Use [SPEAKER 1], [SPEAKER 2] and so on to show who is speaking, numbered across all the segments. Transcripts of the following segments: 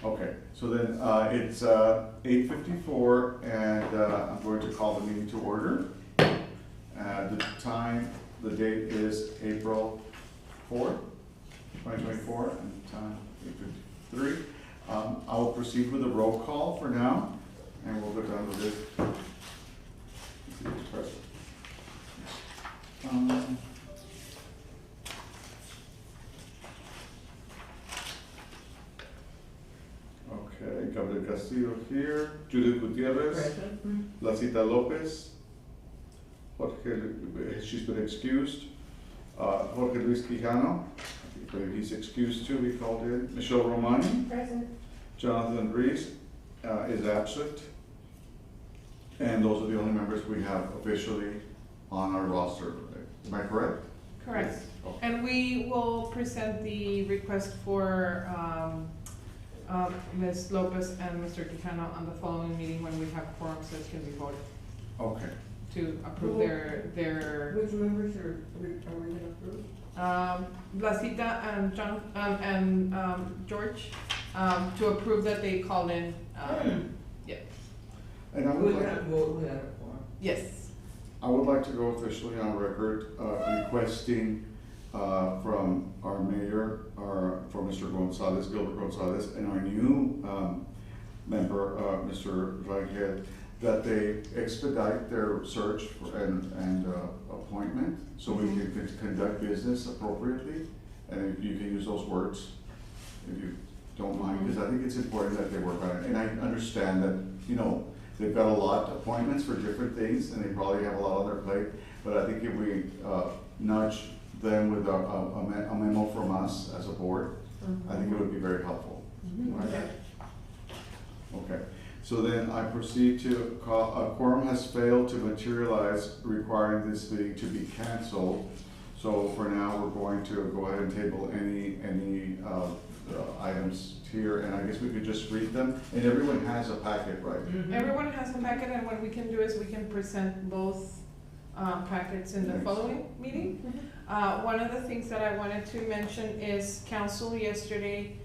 [SPEAKER 1] Okay, so then, it's, 8:54, and, I'm going to call the meeting to order. The time, the date is April 4th, 2024, and the time, 8:53. I will proceed with a roll call for now, and we'll go down to this. Let's see who's present. Okay, Gabriel Castillo here, Judith Gutierrez,
[SPEAKER 2] Present.
[SPEAKER 1] Lacita Lopez, Jorge, she's been excused, Jorge Luis Quijano, I believe he's excused too, we called in, Michelle Romani,
[SPEAKER 2] Present.
[SPEAKER 1] Jonathan Rees is absent, and those are the only members we have officially on our roster. Am I correct?
[SPEAKER 3] Correct.
[SPEAKER 1] Okay.
[SPEAKER 3] And we will present the request for Ms. Lopez and Mr. Quijano on the following meeting when we have quorum, so it can be voted
[SPEAKER 1] Okay,
[SPEAKER 3] to approve their,
[SPEAKER 2] Which members are we gonna approve?
[SPEAKER 3] Blasita and John, and George, to approve that they called in, yeah,
[SPEAKER 1] and I
[SPEAKER 2] We're
[SPEAKER 1] would
[SPEAKER 2] gonna
[SPEAKER 1] like,
[SPEAKER 2] vote without a quorum.
[SPEAKER 3] yes.
[SPEAKER 1] I would like to go officially on record, requesting, from our mayor, from Mr. Gonzalez, Gilbert Gonzalez, and our new, member, Mr. Rangel, that they expedite their search and appointment, so we can conduct business appropriately, and if you can use those words, if you don't mind, because I think it's important that they work on it, and I understand that, you know, they've got a lot of appointments for different things, and they probably have a lot on their plate, but I think if we, nudge them with a memo from us as a board, I think it would be very helpful. Right? Okay, so then I proceed to call, a quorum has failed to materialize, requiring this meeting to be canceled. So for now, we're going to go ahead and table any items here, and I guess we could just read them, and everyone has a packet, right?
[SPEAKER 3] Everyone has a packet, and what we can do is we can present both packets in the
[SPEAKER 1] Nice.
[SPEAKER 3] following meeting. One of the things that I wanted to mention is council yesterday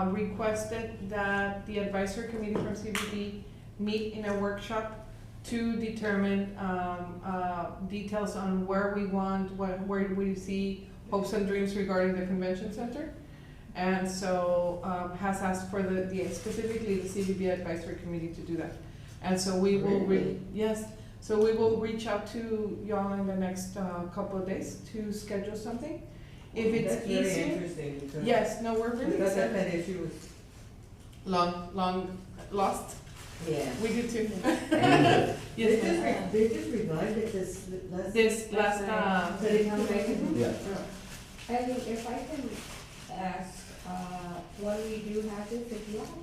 [SPEAKER 3] requested that the advisory committee from CBD meet in a workshop to determine details on where we want, where we see hopes and dreams regarding the convention center. And so has asked for specifically the CBD advisory committee to do that. And so we will,
[SPEAKER 2] Really?
[SPEAKER 3] yes, so we will reach out to y'all in the next couple of days to schedule something. If it's
[SPEAKER 2] That's very
[SPEAKER 3] easier,
[SPEAKER 2] interesting. because-
[SPEAKER 3] yes, no, we're really
[SPEAKER 2] Because I've
[SPEAKER 3] excited.
[SPEAKER 2] had issues.
[SPEAKER 3] Long lost.
[SPEAKER 2] Yeah.
[SPEAKER 3] We did too.
[SPEAKER 2] And
[SPEAKER 3] Yes,
[SPEAKER 2] they
[SPEAKER 3] ma'am.
[SPEAKER 2] they just revived it
[SPEAKER 3] This last,
[SPEAKER 2] City Council.
[SPEAKER 1] Yeah.
[SPEAKER 4] I mean, if I can ask, when we do have this, if you all,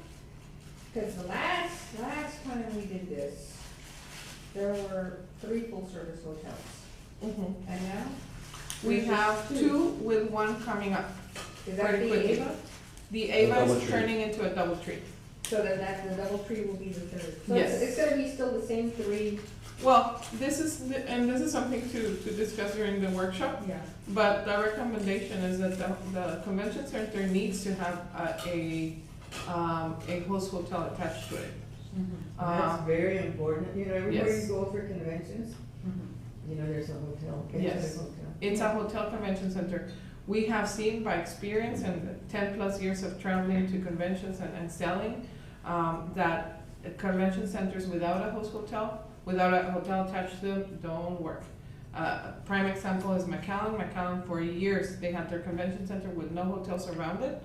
[SPEAKER 4] because the last time we did this, there were 3 full-service hotels,
[SPEAKER 3] Mhm.
[SPEAKER 4] and now?
[SPEAKER 3] We
[SPEAKER 4] there's
[SPEAKER 3] have
[SPEAKER 4] just
[SPEAKER 3] 2 with one coming up
[SPEAKER 4] Is that
[SPEAKER 3] pretty
[SPEAKER 4] the
[SPEAKER 3] quickly.
[SPEAKER 4] Ava?
[SPEAKER 3] The Ava
[SPEAKER 5] double
[SPEAKER 3] is
[SPEAKER 5] tree.
[SPEAKER 3] turning into a double tree.
[SPEAKER 4] So then the double tree will be the 3rd. So
[SPEAKER 3] Yes.
[SPEAKER 4] it's gonna be still the same 3?
[SPEAKER 3] Well, this is something to discuss during the workshop,
[SPEAKER 4] Yeah.
[SPEAKER 3] but the recommendation is that the convention center needs to have a host hotel attached to it.
[SPEAKER 2] That's very important, you know, everywhere
[SPEAKER 3] yes.
[SPEAKER 2] you go for conventions, you know, there's a hotel.
[SPEAKER 3] Yes.
[SPEAKER 2] There's a hotel.
[SPEAKER 3] It's a hotel convention center. We have seen by experience and 10+ years of traveling to conventions and selling, that convention centers without a host hotel, without a hotel attached to them, don't work. Prime example is McAllen. McAllen for years, they had their convention center with no hotels around it,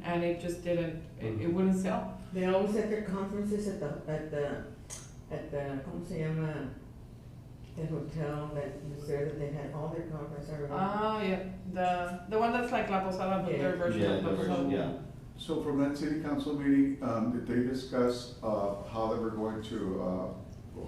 [SPEAKER 3] and it just didn't, it wouldn't sell.
[SPEAKER 2] They always had their conferences at the, ¿cómo se llama? The hotel that was there, that they had all their conferences. I remember.
[SPEAKER 3] Yeah, the one that's like La Posada, but their
[SPEAKER 2] Yeah.
[SPEAKER 3] version
[SPEAKER 5] Yeah,
[SPEAKER 3] of La
[SPEAKER 5] the
[SPEAKER 3] Posada.
[SPEAKER 5] version, yeah.
[SPEAKER 1] So from that city council meeting, did they discuss, how they were going to,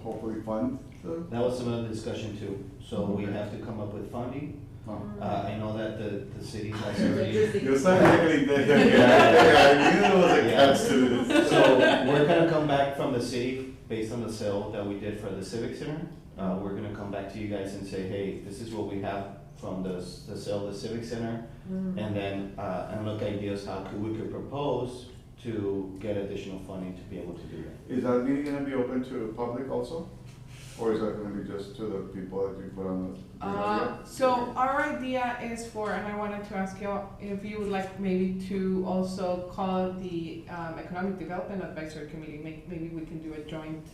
[SPEAKER 1] hopefully fund the?
[SPEAKER 5] That was some of the discussion too, so we have to come up with funding. I know that the city has already,
[SPEAKER 1] Yo estaba gritando, I knew there was a
[SPEAKER 5] Yeah.
[SPEAKER 1] catch to this.
[SPEAKER 5] so we're gonna come back from the city based on the sale that we did for the Civic Center. We're gonna come back to you guys and say, hey, this is what we have from the sale of the Civic Center. And then, and look ideas how we could propose to get additional funding to be able to do that.
[SPEAKER 1] Is that meeting gonna be open to public also? Or is that gonna be just to the people that you put on the?
[SPEAKER 3] So our idea is for, and I wanted to ask you if you would like maybe to also call the Economic Development Advisory Committee, maybe we can do a joint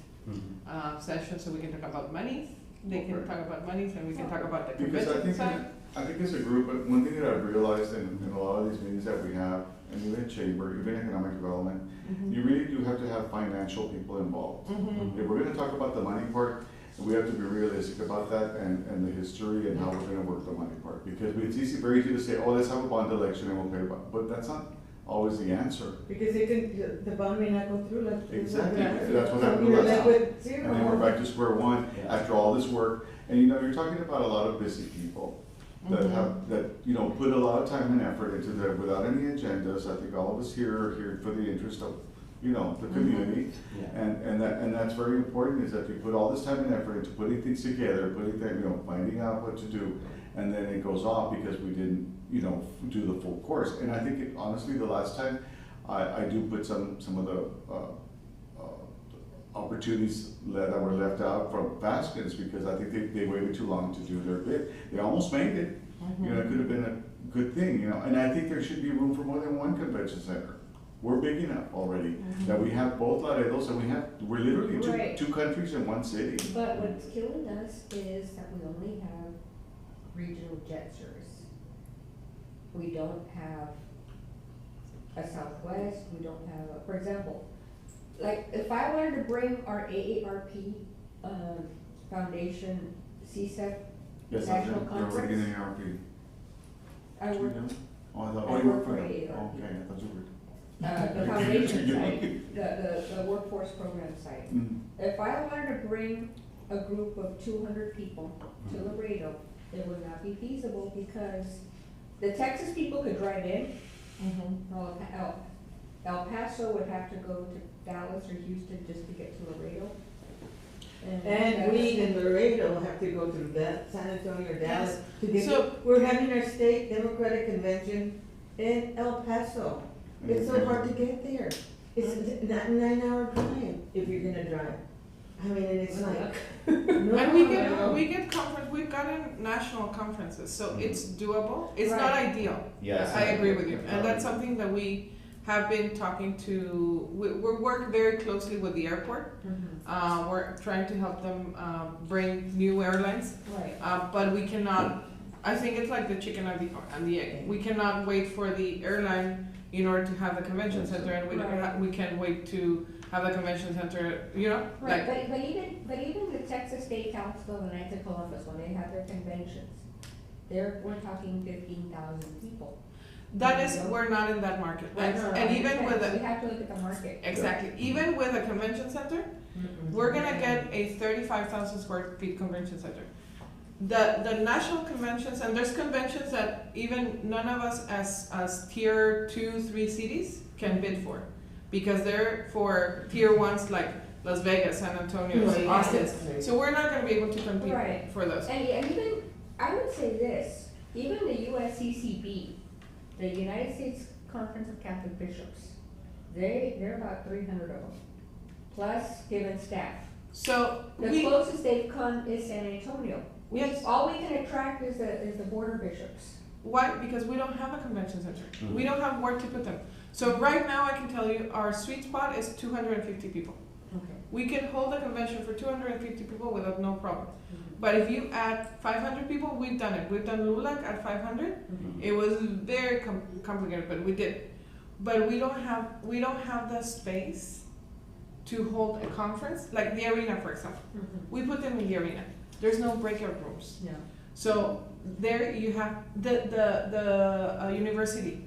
[SPEAKER 3] session so we can talk about monies. They can
[SPEAKER 1] Okay.
[SPEAKER 3] talk about monies and we can talk about the
[SPEAKER 1] Because
[SPEAKER 3] convention side.
[SPEAKER 1] I think as a group, but one thing that I've realized in a lot of these meetings that we have, and even chamber, even economic development, you really do have to have financial people involved.
[SPEAKER 3] Mhm.
[SPEAKER 1] If we're gonna talk about the money part, we have to be realistic about that and the history and how we're gonna work the money part. Because it's easy, very easy to say, oh, let's have a bond election and we'll pay a bond, but that's not always the answer.
[SPEAKER 2] Because it could, the bond may not go through like.
[SPEAKER 1] Exactly, that's what
[SPEAKER 2] So
[SPEAKER 1] happened
[SPEAKER 2] you're
[SPEAKER 1] last
[SPEAKER 2] left
[SPEAKER 1] time.
[SPEAKER 2] with zero.
[SPEAKER 1] And then we're back to square one
[SPEAKER 5] Yeah.
[SPEAKER 1] after all this work. And you know, you're talking about a lot of busy people that have, that, you know, put a lot of time and effort into that without any agendas. I think all of us here are here for the interest of, you know, the community.
[SPEAKER 5] Yeah.
[SPEAKER 1] And that's very important, is that you put all this time and effort into putting things together, putting them, you know, finding out what to do, and then it goes off because we didn't, you know, do the full course. And I think honestly, the last time, I do put some of the, opportunities that were left out from Vaskins, because I think they waited too long to do their bit. They almost made it, you know, it could have been a good thing, you know, and I think there should be room for more than one convention center. We're big enough already, that we have both Laredos, and we're literally
[SPEAKER 4] Right.
[SPEAKER 1] two countries in one city.
[SPEAKER 4] But what's killing us is that we only have regional jet service. We don't have a Southwest, we don't have, for example, like, if I wanted to bring our AARP, Foundation, CSEP,
[SPEAKER 1] Yes,
[SPEAKER 4] National
[SPEAKER 1] you're already in
[SPEAKER 4] Conference,
[SPEAKER 1] the ARP.
[SPEAKER 4] I work,
[SPEAKER 1] Oh, I thought,
[SPEAKER 4] I
[SPEAKER 1] oh, you
[SPEAKER 4] work
[SPEAKER 1] work for
[SPEAKER 4] for
[SPEAKER 1] them.
[SPEAKER 4] AARP.
[SPEAKER 1] Oh, okay, I thought you were.
[SPEAKER 4] the foundation side, the workforce program side.
[SPEAKER 1] Mm.
[SPEAKER 4] If I wanted to bring a group of 200 people to Laredo, it would not be feasible because the Texas people could drive in. El Paso would have to go to Dallas or Houston just to get to Laredo.
[SPEAKER 2] And we in Laredo have to go through that, San Antonio or Dallas to get,
[SPEAKER 3] So-
[SPEAKER 2] we're having our state Democratic Convention in El Paso. It's so hard to get there. It's not a 9-hour drive if you're gonna drive. I mean, and it's like.
[SPEAKER 3] And
[SPEAKER 2] No.
[SPEAKER 3] we get conference, we've gotten national conferences, so it's doable. It's
[SPEAKER 4] Right.
[SPEAKER 3] not ideal.
[SPEAKER 5] Yes.
[SPEAKER 3] I agree with you, and that's something that we have been talking to, we work very closely with the airport. We're trying to help them, bring new airlines,
[SPEAKER 4] Right.
[SPEAKER 3] but we cannot, I think it's like the chicken and the egg. We cannot wait for the airline in order to have the convention center, and we can't wait to have the convention center, you know,
[SPEAKER 4] Right,
[SPEAKER 3] like,
[SPEAKER 4] but even the Texas State Council and Knights of Columbus, when they have their conventions, we're talking 15,000 people.
[SPEAKER 3] that is, we're not in that market. And even with
[SPEAKER 4] We
[SPEAKER 3] a,
[SPEAKER 4] have to look at the market.
[SPEAKER 3] exactly, even with a convention center, we're gonna get a 35,000 square feet convention center. The national conventions, and there's conventions that even none of us as tier 2, 3 cities can bid for. Because they're for tier 1s like Las Vegas, San Antonio,
[SPEAKER 2] Right.
[SPEAKER 3] Austin.
[SPEAKER 2] Right.
[SPEAKER 3] So we're not gonna be able to compete
[SPEAKER 4] Right.
[SPEAKER 3] for those.
[SPEAKER 4] And even, I would say this, even the USCCB, the United States Conference of Catholic Bishops, they're about 300 of them, plus given staff.
[SPEAKER 3] So
[SPEAKER 4] The
[SPEAKER 3] we,
[SPEAKER 4] closest they've come is San Antonio.
[SPEAKER 3] Yes.
[SPEAKER 4] All we can attract is the border bishops.
[SPEAKER 3] why? Because we don't have a convention center.
[SPEAKER 5] Mhm.
[SPEAKER 3] We don't have where to put them. So right now, I can tell you, our sweet spot is 250 people.
[SPEAKER 4] Okay.
[SPEAKER 3] We can hold a convention for 250 people without no problem. But if you add 500 people, we've done it. We've done LULAC at 500. It was very complicated, but we did. But we don't have the space to hold a conference, like the arena, for example. We put them in the arena. There's no breakout rooms.
[SPEAKER 4] Yeah.
[SPEAKER 3] So there you have the university.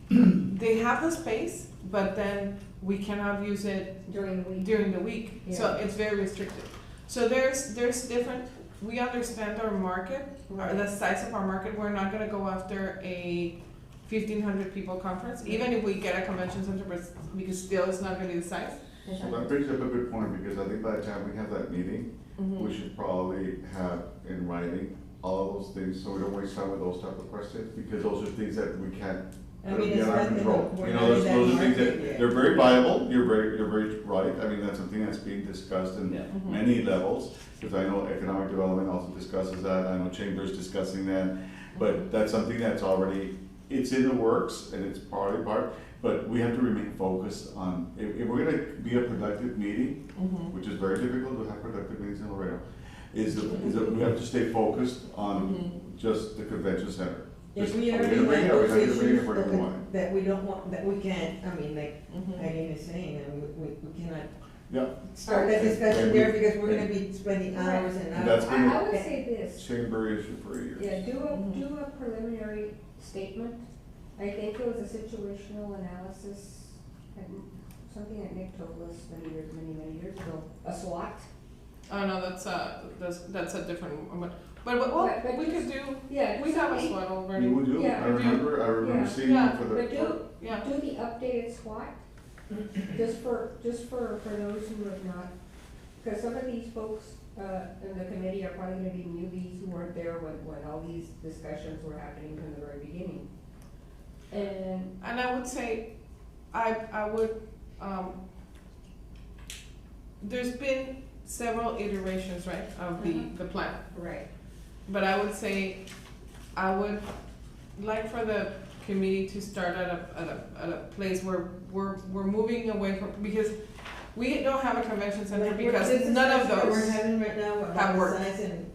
[SPEAKER 3] They have the space, but then we cannot use it
[SPEAKER 4] During the week.
[SPEAKER 3] during the week. So
[SPEAKER 4] Yeah.
[SPEAKER 3] it's very restricted. So there's different, we understand our market, or the size of our market. We're not gonna go after a 1,500 people conference, even if we get a convention center, but because still it's not gonna be the size.
[SPEAKER 1] So that brings up a good point, because I think by the time we have that meeting,
[SPEAKER 3] Mm-hmm.
[SPEAKER 1] we should probably have in writing all of those things, so we don't waste time with those type of questions, because those are things that we can't
[SPEAKER 2] I mean, it's
[SPEAKER 1] Get out of
[SPEAKER 2] nothing,
[SPEAKER 1] control.
[SPEAKER 2] we're
[SPEAKER 1] You
[SPEAKER 2] not
[SPEAKER 1] know,
[SPEAKER 2] in that
[SPEAKER 1] those are things
[SPEAKER 2] market
[SPEAKER 1] that,
[SPEAKER 2] yet.
[SPEAKER 1] they're very viable, you're very right, I mean, that's something that's being discussed in
[SPEAKER 5] Yeah.
[SPEAKER 1] many levels, because I know economic development also discusses that, I know Chamber's discussing that, but that's something that's already, it's in the works, and it's part, but we have to remain focused on, if we're gonna be a productive meeting, which is very difficult to have productive meetings in Laredo, is that we have to stay focused on just the convention center.
[SPEAKER 2] If
[SPEAKER 1] Just,
[SPEAKER 2] we
[SPEAKER 1] are
[SPEAKER 2] already
[SPEAKER 1] gonna bring it,
[SPEAKER 2] have
[SPEAKER 1] are we
[SPEAKER 2] those
[SPEAKER 1] not gonna bring it,
[SPEAKER 2] issues
[SPEAKER 1] where do we want it?
[SPEAKER 2] that we don't want, that we can't, I mean, like
[SPEAKER 3] Mhm.
[SPEAKER 2] Eileen is saying, we cannot
[SPEAKER 1] Yeah,
[SPEAKER 2] start that discussion there because we're gonna be spending hours and
[SPEAKER 1] And that's
[SPEAKER 2] hours.
[SPEAKER 1] been-
[SPEAKER 4] I would say this,
[SPEAKER 1] chamber issue for years.
[SPEAKER 4] yeah, do a preliminary statement. I think it was a situational analysis, and something that Nick told us many years ago, a SWOT.
[SPEAKER 3] Oh, no, that's a different one, but, well,
[SPEAKER 4] But
[SPEAKER 3] we could
[SPEAKER 4] just-
[SPEAKER 3] do,
[SPEAKER 4] Yeah.
[SPEAKER 3] we have a
[SPEAKER 4] something-
[SPEAKER 3] SWOT already.
[SPEAKER 1] You would do,
[SPEAKER 4] Yeah.
[SPEAKER 1] I remember
[SPEAKER 4] Yeah.
[SPEAKER 1] seeing
[SPEAKER 3] Yeah.
[SPEAKER 1] it for the.
[SPEAKER 4] But
[SPEAKER 3] Yeah,
[SPEAKER 4] do the updated SWOT, just for those who have not, because some of these folks, in the committee are probably gonna be newbies who weren't there when all these discussions were happening from the very beginning. And,
[SPEAKER 3] and I would say, I would, there's been several iterations, right, of the plan.
[SPEAKER 4] right,
[SPEAKER 3] But I would say, I would like for the committee to start at a place where we're moving away from, because we don't have a convention center
[SPEAKER 2] Like,
[SPEAKER 3] because
[SPEAKER 2] this
[SPEAKER 3] none of
[SPEAKER 2] discussion that
[SPEAKER 3] those
[SPEAKER 2] we're having right now
[SPEAKER 3] have
[SPEAKER 2] about the
[SPEAKER 3] worked.
[SPEAKER 2] size and,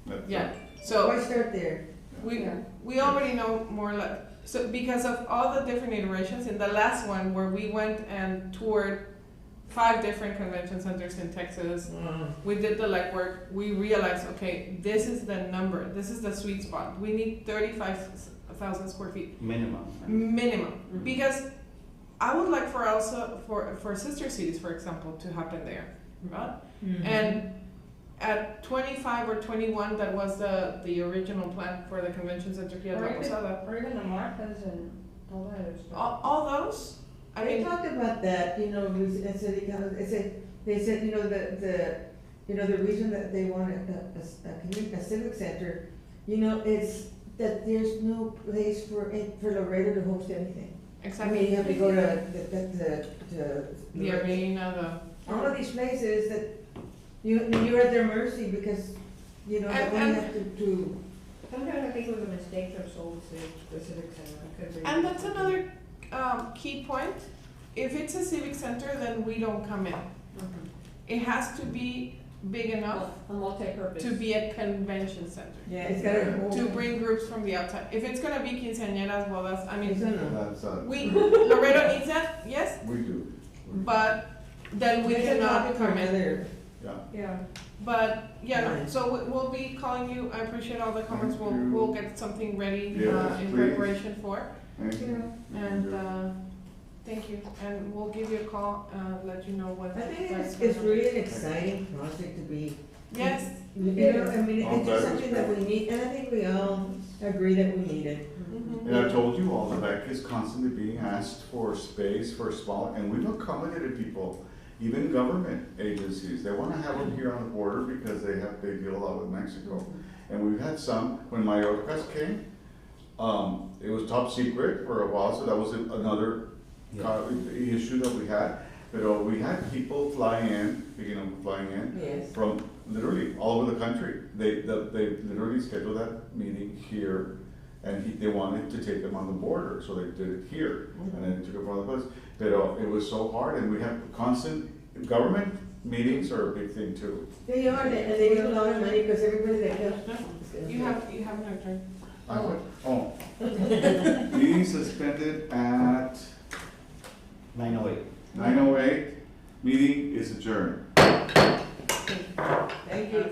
[SPEAKER 1] That's
[SPEAKER 3] Yeah,
[SPEAKER 1] it.
[SPEAKER 3] so
[SPEAKER 2] why start there?
[SPEAKER 3] we,
[SPEAKER 4] Yeah.
[SPEAKER 3] already know more or less, so because of all the different iterations, in the last one where we went and toured 5 different convention centers in Texas, we did the legwork, we realized, okay, this is the number, this is the sweet spot, we need 35,000 square feet
[SPEAKER 5] Minimum.
[SPEAKER 3] minimum, because I would like for also, for sister cities, for example, to happen there, right? And at 25 or 21, that was the original plan for the convention center here at La
[SPEAKER 4] Or even-
[SPEAKER 3] Posada.
[SPEAKER 4] or even the Marthas and all that other stuff.
[SPEAKER 3] All those, I
[SPEAKER 2] They
[SPEAKER 3] mean,
[SPEAKER 2] talked about that, you know, in city council, they said, you know, the reason that they want a civic center, you know, it's that there's no place for Laredo to host anything. I mean,
[SPEAKER 3] exactly,
[SPEAKER 2] you have to go to
[SPEAKER 3] the arena,
[SPEAKER 2] all of these places that you're at their mercy because, you know, they
[SPEAKER 3] And-
[SPEAKER 2] only have to.
[SPEAKER 4] Sometimes I think it was a mistake to have sold the civic center, because they.
[SPEAKER 3] and that's another key point. If it's a civic center, then we don't come in.
[SPEAKER 4] Mhm.
[SPEAKER 3] It has to be big enough
[SPEAKER 4] A multi-purpose.
[SPEAKER 3] to be a convention center,
[SPEAKER 2] Yeah, it's gotta.
[SPEAKER 3] to bring groups from the outside. If it's gonna be quinceañeras, well, that's, I mean,
[SPEAKER 1] That's,
[SPEAKER 3] Laredo needs that, yes,
[SPEAKER 1] we do.
[SPEAKER 3] but then we
[SPEAKER 2] It's a
[SPEAKER 3] cannot
[SPEAKER 2] topic for
[SPEAKER 3] come in.
[SPEAKER 2] another.
[SPEAKER 1] Yeah.
[SPEAKER 3] Yeah, but, yeah, no,
[SPEAKER 2] Right.
[SPEAKER 3] so we'll be calling you, I appreciate all the comments,
[SPEAKER 1] Thank you.
[SPEAKER 3] we'll get something ready,
[SPEAKER 1] Yes,
[SPEAKER 3] in
[SPEAKER 1] please.
[SPEAKER 3] preparation for,
[SPEAKER 1] Thank you.
[SPEAKER 3] and, thank you, and we'll give you a call, let you know what.
[SPEAKER 2] I think
[SPEAKER 3] that's
[SPEAKER 2] it's
[SPEAKER 3] gonna-
[SPEAKER 2] really an exciting project to be.
[SPEAKER 3] Yes,
[SPEAKER 2] You know, I mean,
[SPEAKER 1] All
[SPEAKER 2] it's just
[SPEAKER 1] that is
[SPEAKER 2] something that we need, and I think we all agree that we need it.
[SPEAKER 3] mhm.
[SPEAKER 1] And I told you all, the back is constantly being asked for space for small, and we've accommodated people, even government agencies, they wanna have them here on the border because they deal a lot with Mexico. And we've had some, when Mayorkas came, it was top secret for a while, so that was another issue that we had. But we had people flying in,
[SPEAKER 2] Yes.
[SPEAKER 1] from literally all over the country. They literally scheduled that meeting here, and they wanted to take them on the border, so they did it here, and then took it from the place. But it was so hard, and we have constant, government meetings are a big thing too.
[SPEAKER 2] They are, and they need a lot of money because everybody that comes.
[SPEAKER 3] You have an attorney.
[SPEAKER 1] Meeting suspended at
[SPEAKER 5] 9:08.
[SPEAKER 1] 9:08, meeting is adjourned.
[SPEAKER 2] Thank you.